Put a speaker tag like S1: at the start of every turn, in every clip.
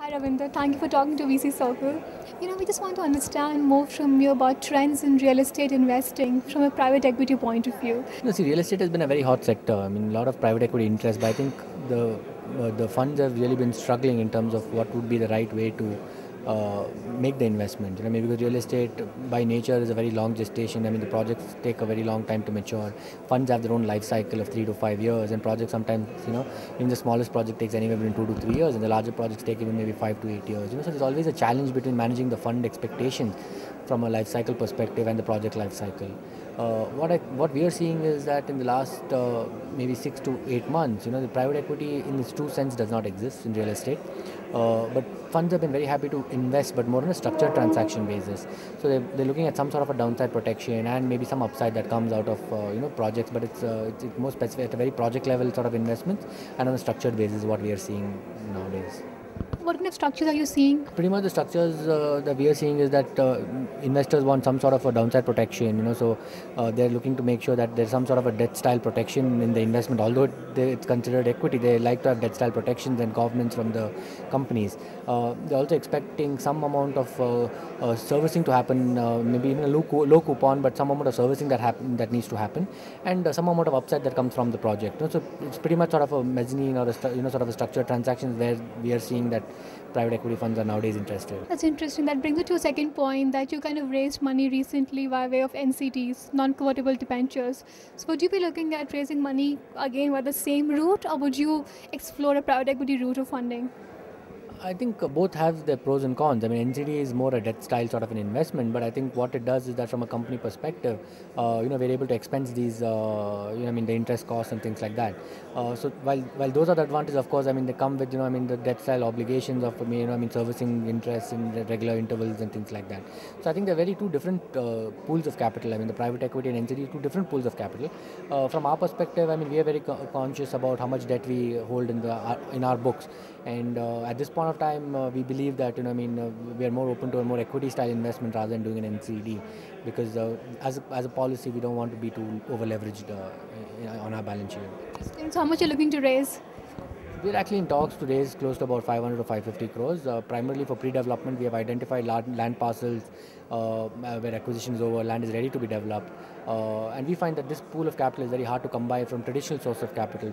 S1: Hi Ravinder, thank you for talking to VC Circle. We just want to understand more from you about trends in real estate investing from a private equity point of view.
S2: No, see, real estate has been a very hot sector. I mean, a lot of private equity interest, but I think the funds have really been struggling in terms of what would be the right way to make the investment. Maybe because real estate by nature is a very long gestation. I mean, the projects take a very long time to mature. Funds have their own life cycle of 3 to 5 years, and projects sometimes, even the smallest project takes anywhere between 2 to 3 years, and the larger projects take even maybe 5 to 8 years. So there's always a challenge between managing the fund expectations from a life cycle perspective and the project life cycle. What we are seeing is that in the last maybe 6 to 8 months, the private equity in its true sense does not exist in real estate. But funds have been very happy to invest, but more on a structured transaction basis. So they're looking at some sort of a downside protection and maybe some upside that comes out of projects, but it's more specific at a very project level sort of investments, and on a structured basis what we are seeing nowadays.
S1: What kind of structures are you seeing?
S2: Pretty much the structures that we are seeing is that investors want some sort of a downside protection, so they're looking to make sure that there's some sort of a debt style protection in the investment. Although it's considered equity, they like to have debt style protections and governance from the companies. They're also expecting some amount of servicing to happen, maybe even a low coupon, but some amount of servicing that needs to happen, and some amount of upside that comes from the project. So it's pretty much sort of a mezzanine or sort of a structured transactions where we are seeing that private equity funds are nowadays interested.
S1: That's interesting. That brings me to a second point that you kind of raised money recently by way of NCDs, non-convertible debentures. So would you be looking at raising money again by the same route, or would you explore a private equity route of funding?
S2: I think both have their pros and cons. I mean, NCD is more a debt style sort of an investment, but I think what it does is that from a company perspective, we're able to expense these, the interest costs and things like that. So while those are the advantages, of course, I mean, they come with, the debt style obligations of, servicing interest in the regular intervals and things like that. So I think they're very two different pools of capital. I mean, the private equity and NCD are two different pools of capital. From our perspective, I mean, we are very conscious about how much debt we hold in our books, and at this point of time, we believe that we are more open to a more equity style investment rather than doing an NCD, because as a policy we don't want to be too over leveraged on our balance sheet.
S1: So how much are you looking to raise?
S2: We're actually in talks to raise close to about 500 to 550 crores. Primarily for pre-development, we have identified land parcels where acquisition is over, land is ready to be developed, and we find that this pool of capital is very hard to come by from traditional source of capital.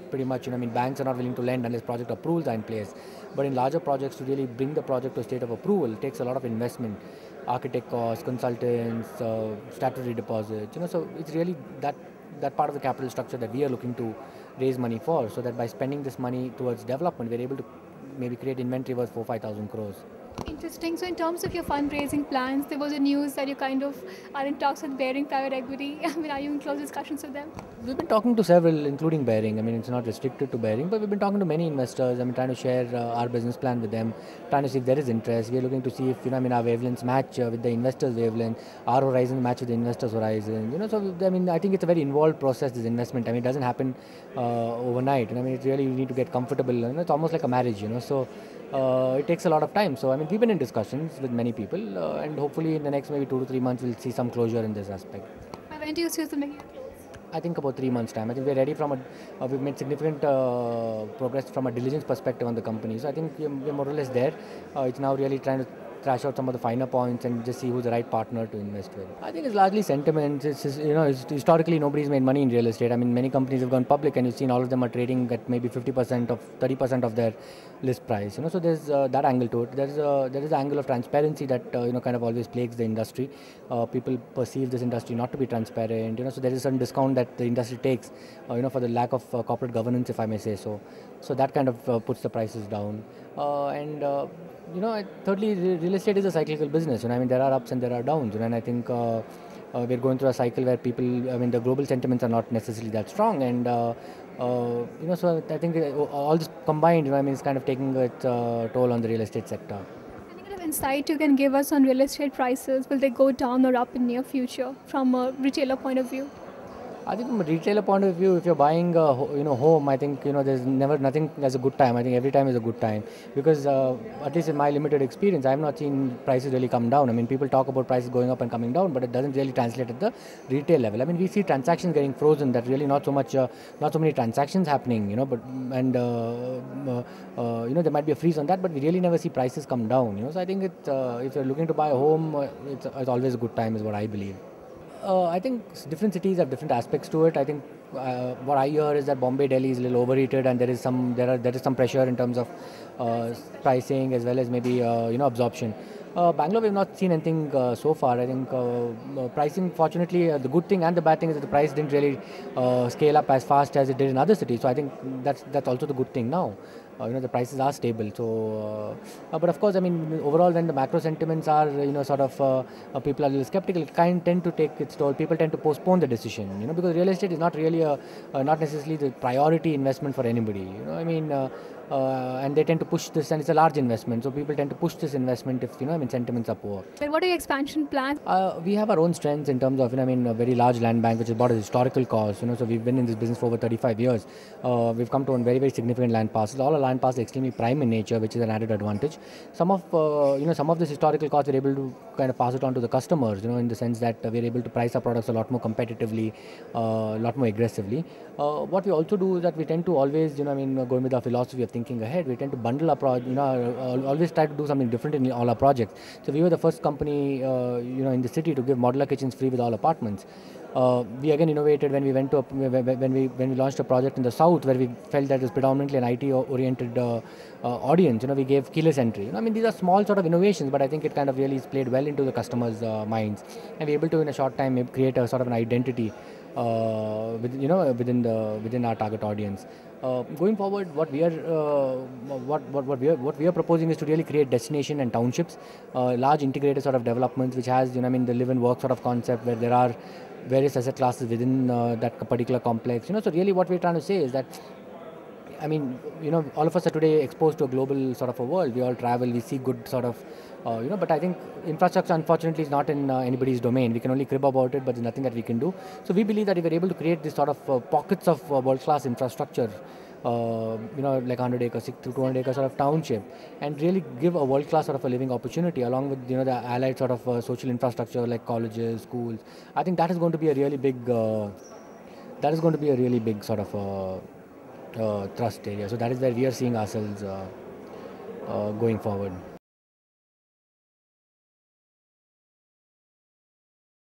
S2: Pretty much, banks are not willing to lend unless project approvals are in place. But in larger projects, to really bring the project to a state of approval, it takes a lot of investment, architect costs, consultants, statutory deposits. So it's really that part of the capital structure that we are looking to raise money for, so that by spending this money towards development, we're able to maybe create inventory worth 4,000 to 5,000 crores.
S1: Interesting. So in terms of your fundraising plans, there was a news that you kind of are in talks with Baring Private Equity. I mean, are you in close discussions with them?
S2: We've been talking to several, including Baring. I mean, it's not restricted to Baring, but we've been talking to many investors. I mean, trying to share our business plan with them, trying to see if there is interest. We're looking to see if, our wavelengths match with the investors' wavelength, our horizon match with the investors' horizon. So, I mean, I think it's a very involved process, this investment. I mean, it doesn't happen overnight. And I mean, it's really, you need to get comfortable. It's almost like a marriage, So, it takes a lot of time. So, I mean, we've been in discussions with many people, and hopefully in the next maybe 2 to 3 months, we'll see some closure in this aspect.
S1: When do you see something?
S2: I think about 3 months' time. I think we're ready we've made significant progress from a diligence perspective on the company. So I think we're more or less there. It's now really trying to thrash out some of the finer points and just see who's the right partner to invest with. I think it's largely sentiment. It's historically nobody's made money in real estate. I mean, many companies have gone public, and you've seen all of them are trading at maybe 50% of 30% of their list price. So there's that angle to it. There is the angle of transparency that kind of always plagues the industry. People perceive this industry not to be transparent. So there is a certain discount that the industry takes, for the lack of corporate governance, if I may say so. So that kind of puts the prices down. Thirdly, real estate is a cyclical business. I mean, there are ups and there are downs. And I think we're going through a cycle where the global sentiments are not necessarily that strong. And, so I think all this combined, is kind of taking a toll on the real estate sector.
S1: Any kind of insight you can give us on real estate prices? Will they go down or up in near future from a retailer point of view?
S2: I think from a retailer point of view, if you're buying a home, I think there's never nothing as a good time. I think every time is a good time because at least in my limited experience, I have not seen prices really come down. I mean, people talk about prices going up and coming down, but it doesn't really translate at the retail level. I mean, we see transactions getting frozen. That really not so much, not so many transactions happening. But and there might be a freeze on that, but we really never see prices come down. So I think if you're looking to buy a home, it's always a good time, is what I believe. I think different cities have different aspects to it. I think what I hear is that Bombay, Delhi is a little overheated, and there is some pressure in terms of pricing as well as maybe absorption. Bangalore, we've not seen anything so far. I think pricing, fortunately, the good thing and the bad thing is that the price didn't really scale up as fast as it did in other cities. So I think that's also the good thing now. The prices are stable. So, but of course, I mean, overall, when the macro sentiments are, people are a little skeptical, it kind tend to take its toll. People tend to postpone the decision, because real estate is not really not necessarily the priority investment for anybody. I mean, and they tend to push this, and it's a large investment, so people tend to push this investment if sentiments are poor.
S1: But what are your expansion plans?
S2: We have our own strengths in terms of a very large land bank, which is about a historical cost. So we've been in this business for over 35 years. We've come to own very, very significant land parcels. All our land parcels are extremely prime in nature, which is an added advantage. Some of this historical cost we're able to kind of pass it on to the customers. In the sense that we're able to price our products a lot more competitively, a lot more aggressively. What we also do is that we tend to always, going with our philosophy of thinking ahead, we tend to bundle our project, always try to do something different in all our projects. So we were the first company, in the city to give modular kitchens free with all apartments. We again innovated when we went to when we launched a project in the south where we felt that it was predominantly an IT-oriented audience. We gave keyless entry. I mean, these are small sort of innovations, but I think it kind of really played well into the customers' minds, and we're able to in a short time create a sort of an identity within our target audience. Going forward, what we are proposing is to really create destination and townships, large integrated sort of developments, which has the live and work sort of concept where there are various asset classes within that particular complex. So really, what we're trying to say is that, I mean, all of us are today exposed to a global sort of a world. We all travel, we see good sort of, but I think infrastructure, unfortunately, is not in anybody's domain. We can only crib about it, but there's nothing that we can do. So we believe that if we're able to create this sort of pockets of world-class infrastructure, like 100 acres to 200 acres sort of township, and really give a world-class sort of a living opportunity along with the allied sort of social infrastructure like colleges, schools. I think that is going to be a really big sort of thrust area. So that is where we are seeing ourselves going forward.